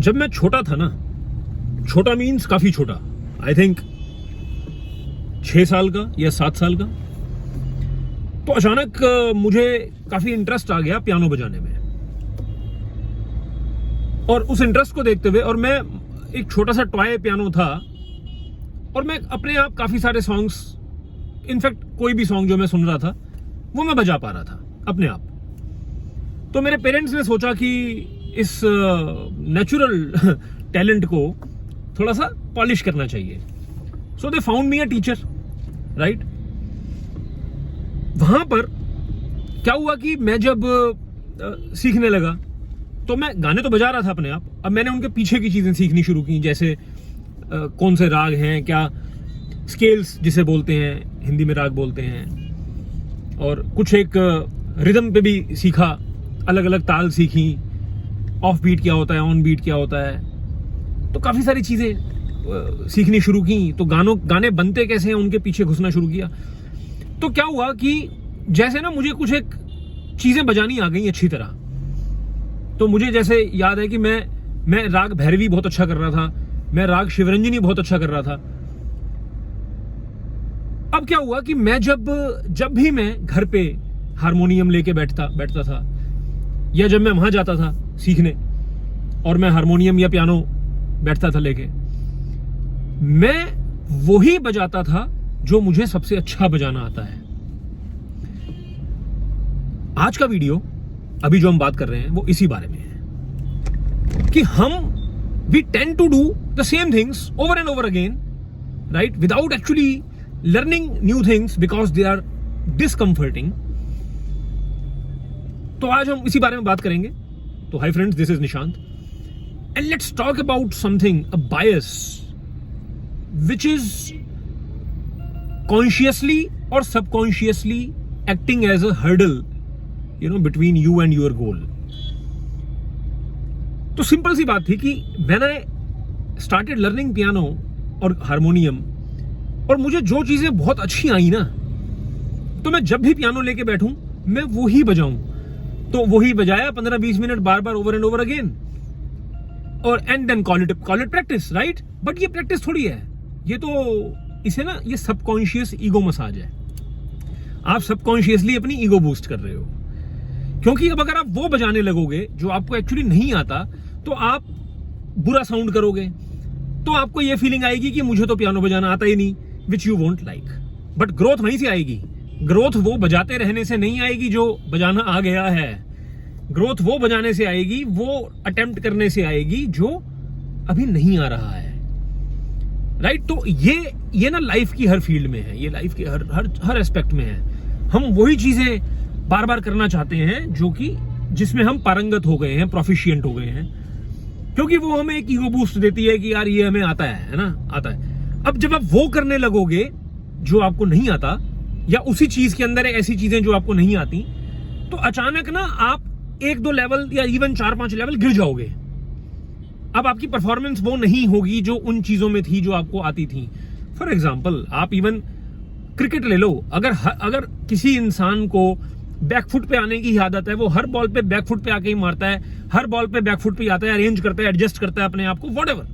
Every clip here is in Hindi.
जब मैं छोटा था ना, छोटा मीन्स काफी छोटा, आई थिंक 6 साल का या 7 साल का, तो अचानक मुझे काफी इंटरेस्ट आ गया पियानो बजाने में। और उस इंटरेस्ट को देखते हुए, और मैं एक छोटा सा टॉय पियानो था, और मैं अपने आप काफी सारे सॉन्ग्स, इनफैक्ट कोई भी सॉन्ग जो मैं सुन रहा था वो मैं बजा पा रहा था अपने आप। तो मेरे पेरेंट्स ने सोचा कि इस नेचुरल टैलेंट को थोड़ा सा पॉलिश करना चाहिए, so they found me a teacher, right. वहां पर क्या हुआ कि मैं जब सीखने लगा तो मैं गाने तो बजा रहा था अपने आप, अब मैंने उनके पीछे की चीजें सीखनी शुरू की, जैसे कौन से राग हैं, क्या स्केल्स जिसे बोलते हैं, हिंदी में राग बोलते हैं, और कुछ एक रिदम पे भी सीखा, अलग अलग ताल सीखी, ऑफ बीट क्या होता है, ऑन बीट क्या होता है, तो काफी सारी चीजें सीखनी शुरू की। तो गाने बनते कैसे हैं उनके पीछे घुसना शुरू किया। तो क्या हुआ कि जैसे ना मुझे कुछ एक चीजें बजानी आ गई अच्छी तरह। तो मुझे जैसे याद है कि मैं राग भैरवी बहुत अच्छा कर रहा था, मैं राग शिवरंजनी बहुत अच्छा कर रहा था। अब क्या हुआ कि मैं जब भी मैं घर पे हारमोनियम लेके बैठता था, या जब मैं वहां जाता था सीखने और मैं हारमोनियम या पियानो बैठता था लेके, मैं वही बजाता था जो मुझे सबसे अच्छा बजाना आता है। आज का वीडियो अभी जो हम बात कर रहे हैं वो इसी बारे में है कि we tend to do the same things over and over again, right, without actually learning new things because they are discomforting. तो आज हम इसी बारे में बात करेंगे। तो hi friends, this is Nishant and let's talk about something, a bias which is consciously or subconsciously acting as a hurdle, between you and your goal. तो सिंपल सी बात थी कि when I started learning piano और हारमोनियम, और मुझे जो चीजें बहुत अच्छी आई ना, तो मैं जब भी पियानो लेके बैठूं मैं वो ही बजाऊं। तो वही बजाया 15-20 मिनट बार बार ओवर एंड ओवर अगेन, और and then call it practice, right. But ये प्रैक्टिस थोड़ी है, ये तो इसे ना, ये सबकॉन्शियस ईगो मसाज है। आप सबकॉन्शियसली अपनी ईगो बूस्ट कर रहे हो, क्योंकि अब अगर आप वो बजाने लगोगे जो आपको एक्चुअली नहीं आता, तो आप बुरा साउंड करोगे, तो आपको ये फीलिंग आएगी कि मुझे तो पियानो बजाना आता ही नहीं, which you won't like. But growth वहीं से आएगी। ग्रोथ वो बजाते रहने से नहीं आएगी जो बजाना आ गया है। ग्रोथ वो बजाने से आएगी, वो अटेम्प्ट करने से आएगी जो अभी नहीं आ रहा है, राइट। तो ये ना लाइफ की हर फील्ड में है, ये लाइफ के हर एस्पेक्ट में है। हम वही चीजें बार बार करना चाहते हैं जिसमें हम पारंगत हो गए हैं, प्रोफिशिएंट हो गए हैं, क्योंकि वो हमें एक ईगो बूस्ट देती है कि यार ये हमें आता है ना, आता है। अब जब आप वो करने लगोगे जो आपको नहीं आता, या उसी चीज के अंदर ऐसी चीजें जो आपको नहीं आती, तो अचानक ना आप 1-2 लेवल या इवन 4-5 लेवल गिर जाओगे। अब आपकी परफॉर्मेंस वो नहीं होगी जो उन चीजों में थी जो आपको आती थी। फॉर एग्जाम्पल, आप इवन क्रिकेट ले लो, अगर किसी इंसान को बैकफुट पे आने की आदत है, वो हर बॉल पे बैकफुट पे आके ही मारता है, हर बॉल पे बैकफुट पे आता है, अरेंज करता है, एडजस्ट करता है अपने आप को, व्हाटएवर,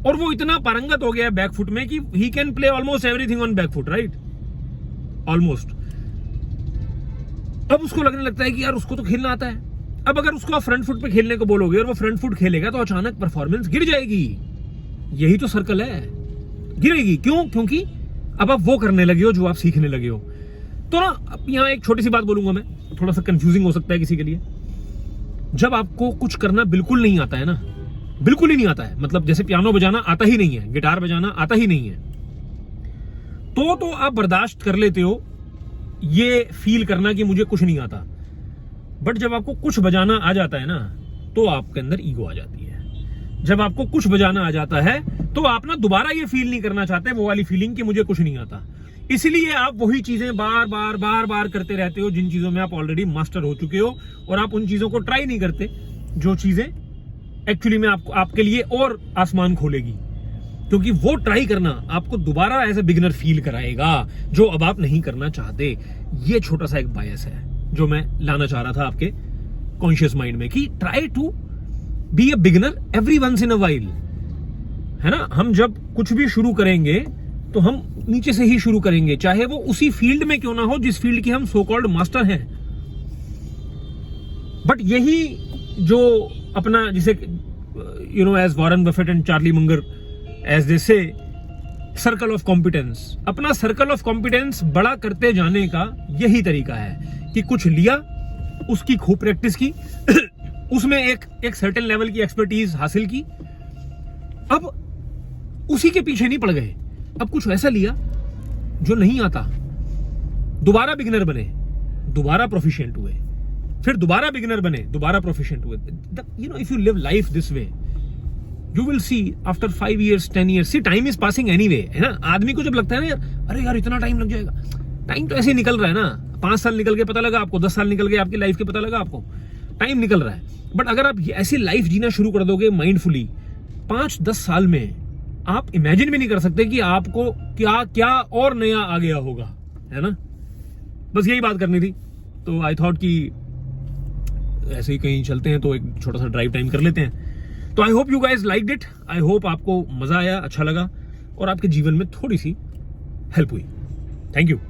और वो इतना पारंगत हो गया है बैकफुट में कि he can play almost everything on back foot, right, almost. अब उसको लगने लगता है कि यार उसको तो खेलना आता है। अब अगर उसको आप फ्रंट फुट पे खेलने को बोलोगे और वो फ्रंट फुट खेलेगा, तो अचानक परफॉर्मेंस गिर जाएगी। यही तो सर्कल है, गिरेगी। क्यों? क्योंकि अब आप वो करने लगे हो जो आप सीखने लगे हो। तो ना, अब यहाँ एक छोटी सी बात बोलूंगा मैं, थोड़ा सा कंफ्यूजिंग हो सकता है किसी के लिए। जब आपको कुछ करना बिल्कुल नहीं आता है ना, बिल्कुल ही नहीं आता है, मतलब जैसे पियानो बजाना आता ही नहीं है, गिटार बजाना आता ही नहीं है, तो आप बर्दाश्त कर लेते हो ये फील करना कि मुझे कुछ नहीं आता। बट जब आपको कुछ बजाना आ जाता है ना, तो आपके अंदर ईगो आ जाती है। जब आपको कुछ बजाना आ जाता है तो आप ना दोबारा ये फील नहीं करना चाहते, वो वाली फीलिंग कि मुझे कुछ नहीं आता। इसलिए आप वही चीजें बार बार करते रहते हो जिन चीजों में आप ऑलरेडी मास्टर हो चुके हो, और आप उन चीजों को ट्राई नहीं करते जो चीजें एक्चुअली में आपके लिए और आसमान खोलेगी, क्योंकि वो ट्राई करना आपको दोबारा एज ए बिगिनर फील कराएगा जो अब आप नहीं करना चाहते। ये छोटा सा एक बायस है जो मैं लाना चाह रहा था आपके कॉन्शियस माइंड में, कि try to be a beginner every once in a while, है ना। हम जब कुछ भी शुरू करेंगे तो हम नीचे से ही शुरू करेंगे, चाहे वो उसी फील्ड में क्यों ना हो जिस फील्ड के हम सो कॉल्ड मास्टर हैं। बट यही जो अपना, जिसे you know as Warren Buffett and Charlie Munger as they say, circle of competence, अपना सर्कल ऑफ कॉम्पिटेंस बड़ा करते जाने का यही तरीका है कि कुछ लिया, उसकी खूब प्रैक्टिस की उसमें एक सर्टेन लेवल की एक्सपर्टीज हासिल की, अब उसी के पीछे नहीं पड़ गए, अब कुछ ऐसा लिया जो नहीं आता, दोबारा बिगिनर बने, दोबारा प्रोफिशिएंट हुए, फिर दोबारा बिगिनर बने, दोबारा प्रोफिशिएंट हुए। You know, if you live life this way, you will see after 5 years 10 years, see time is passing anyway, है ना। आदमी को जब लगता है ना यार, अरे यार इतना टाइम लग जाएगा, टाइम तो ऐसे ही निकल रहा है ना। 5 साल निकल के पता लगा आपको, 10 साल निकल गए आपकी लाइफ के पता लगा आपको, टाइम निकल रहा है। बट अगर आप ऐसी लाइफ जीना शुरू कर दोगे माइंडफुली, 5-10 साल में आप इमेजिन भी नहीं कर सकते कि आपको क्या क्या और नया आ गया होगा, है ना। बस यही बात करनी थी। तो आई थॉट कि ऐसे ही कहीं चलते हैं तो एक छोटा सा ड्राइव टाइम कर लेते हैं। तो I hope you guys liked it, I hope आपको मजा आया, अच्छा लगा और आपके जीवन में थोड़ी सी हेल्प हुई। Thank you.